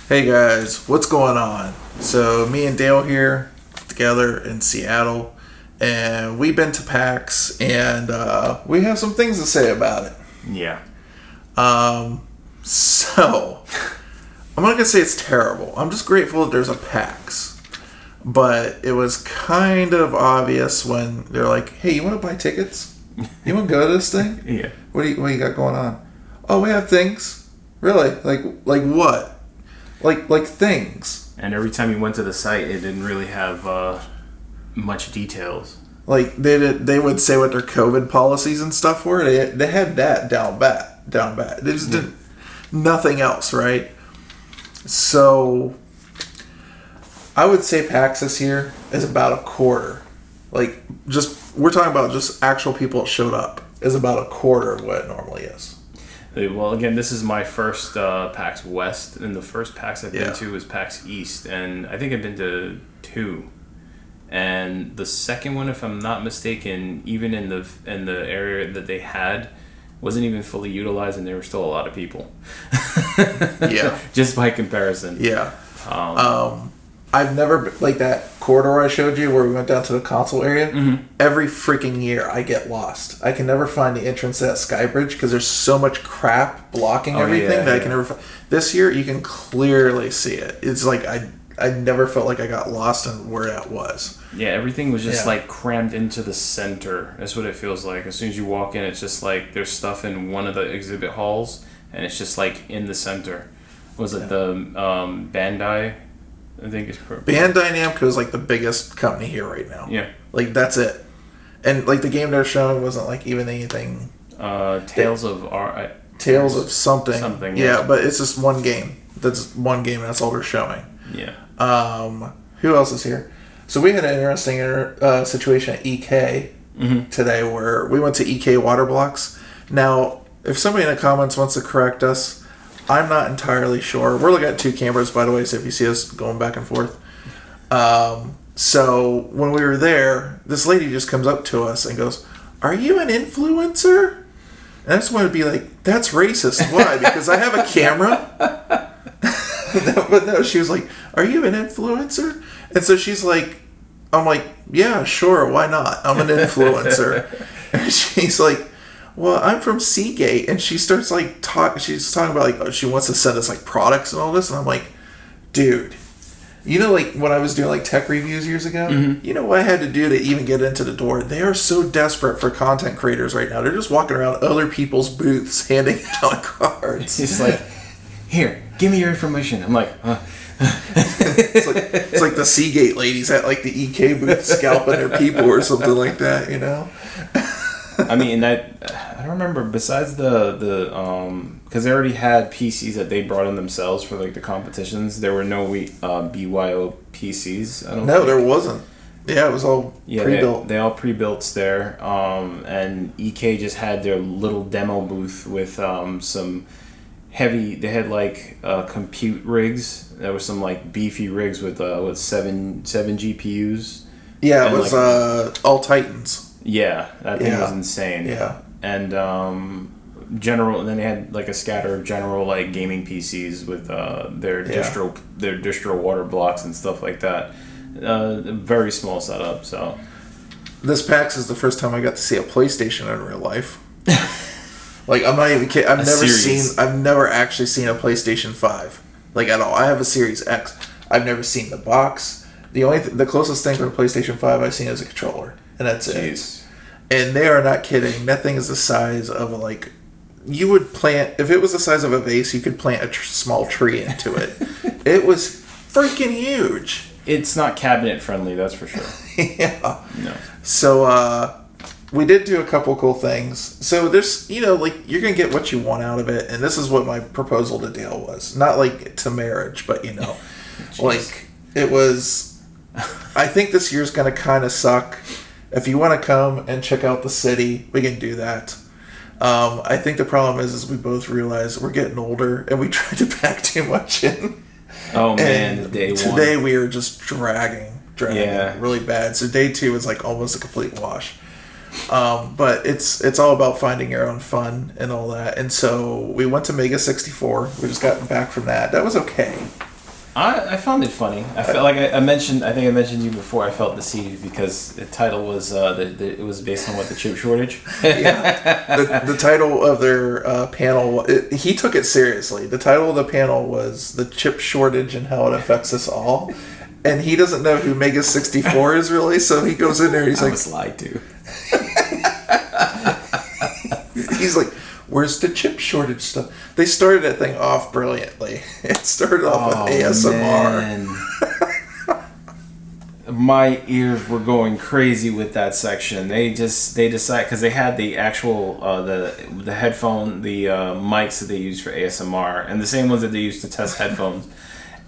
Hey guys, what's going on? So me and Dale here together in Seattle, and we've been to PAX, and we have some things to say about it. Yeah. So I'm not gonna say it's terrible. I'm just grateful that there's a PAX, but it was kind of obvious when they're like, "Hey, you want to buy tickets? You want to go to this thing? Yeah. What do you got going on? Oh, we have things. Really? Like what? Like things." And every time you went to the site, it didn't really have much details. Like they would say what their COVID policies and stuff were. They had that down pat. They just didn't nothing else, right? So I would say PAX this year is about a quarter. Like we're talking about just actual people that showed up is about a quarter of what it normally is. Well, again, this is my first PAX West, and the first PAX I've been to was PAX East, and I think I've been to 2. And the second one, if I'm not mistaken, even in the area that they had, wasn't even fully utilized, and there were still a lot of people. Yeah. Just by comparison. Yeah. I've never like that corridor I showed you where we went down to the console area. Mm-hmm. Every freaking year I get lost. I can never find the entrance to that sky bridge because there's so much crap blocking everything that I can never find. This year you can clearly see it. It's like I never felt like I got lost in where that was. Yeah, everything was just like crammed into the center. That's what it feels like. As soon as you walk in, it's just like there's stuff in one of the exhibit halls, and it's just like in the center. Was it the Bandai? I think it's Bandai Namco is like the biggest company here right now. Yeah, like that's it. And like the game they're showing wasn't like even anything. Tales of something. Something. Yeah, but it's just one game. That's one game. And that's all they're showing. Yeah. Who else is here? So we had an interesting situation at EK today where we went to EK Water Blocks. Now, if somebody in the comments wants to correct us, I'm not entirely sure. We're looking at 2 cameras, by the way, so if you see us going back and forth. So when we were there, this lady just comes up to us and goes, "Are you an influencer?" And I just wanted to be like, that's racist. Why? Because I have a camera? But no, she was like, "Are you an influencer?" And so she's like, I'm like, "Yeah, sure, why not? I'm an influencer." And she's like, "Well, I'm from Seagate," and she starts like she's talking about like, oh, she wants to send us like products and all this, and I'm like, dude, you know, like when I was doing like tech reviews years ago, you know what I had to do to even get into the door? They are so desperate for content creators right now. They're just walking around other people's booths handing out cards. It's like, "Here, give me your information." I'm like, it's like the Seagate ladies at like the EK booth scalping their people or something like that, you know? I mean, I don't remember. Besides the because they already had PCs that they brought in themselves for like the competitions. There were no BYO PCs. I don't. No, there wasn't. Yeah, it was all pre-built. They all pre-built there. And EK just had their little demo booth with some heavy. They had like compute rigs. There was some like beefy rigs with seven GPUs. Yeah, it was like, all Titans. Yeah, that thing was insane. Yeah. And general, and then they had like a scatter of general like gaming PCs with their distro water blocks and stuff like that. Very small setup. So this PAX is the first time I got to see a PlayStation in real life. Like, I'm not even kidding. I've never actually seen a PlayStation 5 like at all. I have a Series X. I've never seen the box. The closest thing to a PlayStation 5 I've seen is a controller. And that's it. And they are not kidding. That thing is the size of like, you would plant, if it was the size of a vase, you could plant a small tree into it. It was freaking huge. It's not cabinet friendly, that's for sure. Yeah. No. So, we did do a couple cool things. So there's, you know, like, you're going to get what you want out of it. And this is what my proposal to Dale was. Not like to marriage, but, you know, like, it was, I think this year's going to kind of suck. If you want to come and check out the city, we can do that. I think the problem is we both realize we're getting older and we try to pack too much in. Oh man, day one. Today we are just dragging really bad. So day 2 is like almost a complete wash. But it's all about finding your own fun and all that. And so we went to Mega 64. We just got back from that. That was okay. I found it funny. I felt like I mentioned. I think I mentioned you before. I felt deceived because the title was it was based on what the chip shortage. Yeah, the title of their panel. He took it seriously. The title of the panel was "The Chip Shortage and How It Affects Us All," and he doesn't know who Mega 64 is really. So he goes in there and he's like, "I was lied to." He's like, "Where's the chip shortage stuff?" They started that thing off brilliantly. It started off with ASMR. Man. My ears were going crazy with that section. They decided because they had the actual the headphone, the mics that they use for ASMR, and the same ones that they use to test headphones.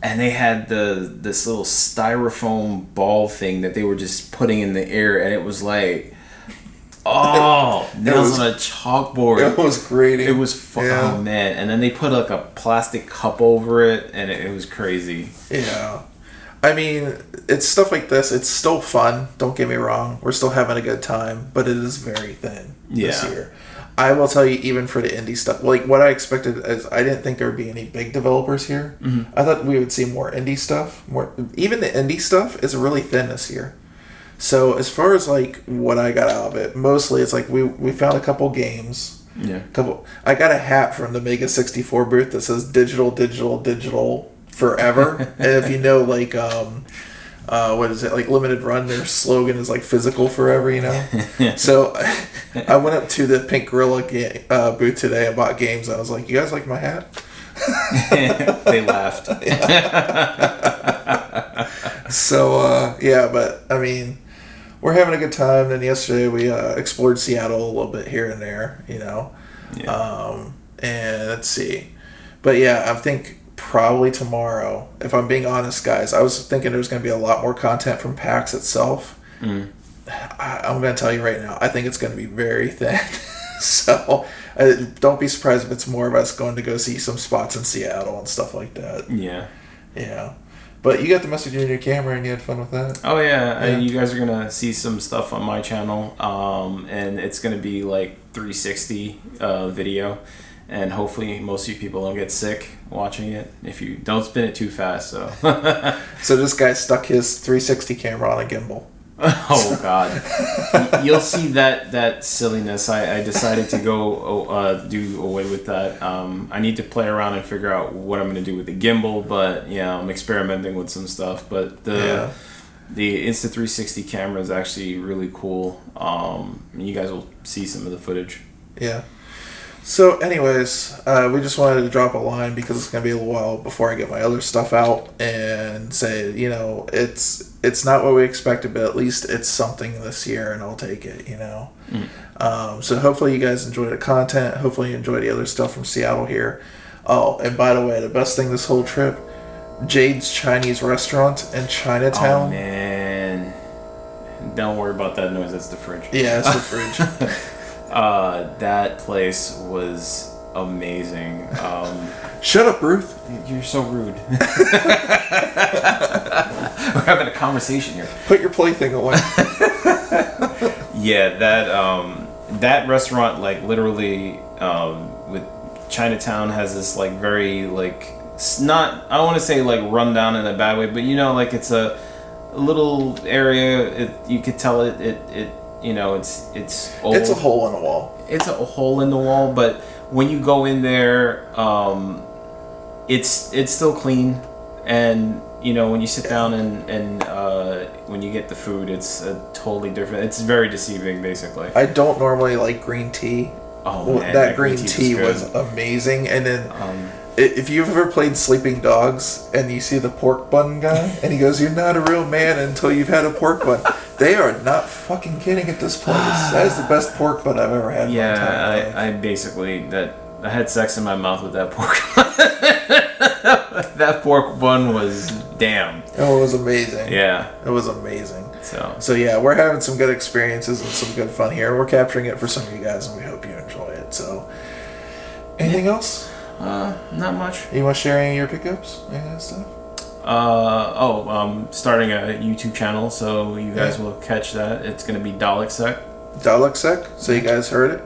And they had this little styrofoam ball thing that they were just putting in the air, and it was like, nails on a chalkboard. It was great. It was oh man! And then they put like a plastic cup over it, and it was crazy. Yeah, I mean, it's stuff like this. It's still fun. Don't get me wrong. We're still having a good time, but it is very thin this year. I will tell you, even for the indie stuff, like what I expected is I didn't think there would be any big developers here. Mm-hmm. I thought we would see more indie stuff. Even the indie stuff is really thin this year. So as far as like what I got out of it, mostly it's like we found a couple games. Yeah. I got a hat from the Mega 64 booth that says digital, digital, digital forever. And if you know, like what is it, like Limited Run, their slogan is like physical forever, you know. So I went up to the Pink Gorilla booth today and bought games. And I was like, "You guys like my hat?" They laughed. So but I mean, we're having a good time. Then yesterday we explored Seattle a little bit here and there, you know. Yeah. And let's see, but yeah, I think probably tomorrow, if I'm being honest, guys, I was thinking there's going to be a lot more content from PAX itself. I'm going to tell you right now, I think it's going to be very thin. So don't be surprised if it's more of us going to go see some spots in Seattle and stuff like that. Yeah. But you got the message in your camera and you had fun with that? Oh, yeah. You guys are going to see some stuff on my channel. And it's going to be like 360 video. And hopefully most of you people don't get sick watching it. If you don't spin it too fast, so. So this guy stuck his 360 camera on a gimbal. Oh God! You'll see that silliness. I decided to go do away with that. I need to play around and figure out what I'm going to do with the gimbal. But yeah, I'm experimenting with some stuff. But the Insta360 camera is actually really cool. You guys will see some of the footage. Yeah. So anyways, we just wanted to drop a line because it's going to be a little while before I get my other stuff out and say, you know, it's not what we expected, but at least it's something this year and I'll take it, you know. So hopefully you guys enjoy the content. Hopefully you enjoy the other stuff from Seattle here. Oh, and by the way, the best thing this whole trip, Jade's Chinese restaurant in Chinatown. Oh, man. Don't worry about that noise. That's the fridge. Yeah, it's the fridge. That place was amazing. Shut up, Ruth. You're so rude. We're having a conversation here. Put your plaything away. Yeah, that restaurant, like literally, with Chinatown has this like very like not, I don't want to say like run down in a bad way, but you know, like it's a little area. You could tell it you know, it's old. It's a hole in the wall. It's a hole in the wall, but when you go in there, it's still clean, and you know when you sit down and when you get the food, it's totally different. It's very deceiving, basically. I don't normally like green tea. Oh man, that green tea was amazing, and then. If you've ever played Sleeping Dogs and you see the pork bun guy and he goes, "You're not a real man until you've had a pork bun," they are not fucking kidding at this point. That is the best pork bun I've ever had. Yeah, I basically I had sex in my mouth with that pork bun. That pork bun was damn. Oh, it was amazing. Yeah, it was amazing. So yeah, we're having some good experiences and some good fun here. We're capturing it for some of you guys, and we hope you enjoy it. So, anything else? Not much. You want to share any of your pickups and stuff? Starting a YouTube channel, so you guys will catch that. It's going to be Dalek Sec. Dalek Sec? So you guys heard it?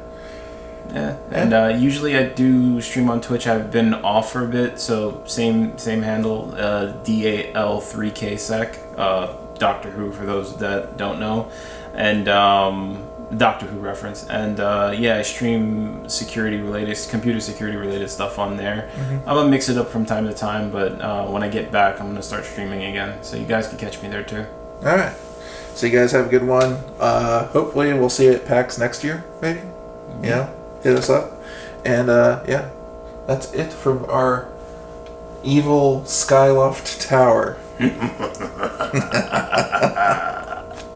Yeah. And usually I do stream on Twitch. I've been off for a bit, so same handle, DAL3KSEC, Doctor Who for those that don't know, and Doctor Who reference. And I stream computer security related stuff on there. I'm gonna mix it up from time to time, but when I get back, I'm gonna start streaming again, so you guys can catch me there too. All right. So you guys have a good one. Hopefully we'll see you at PAX next year, maybe. You know, hit us up. And that's it from our evil Skyloft Tower.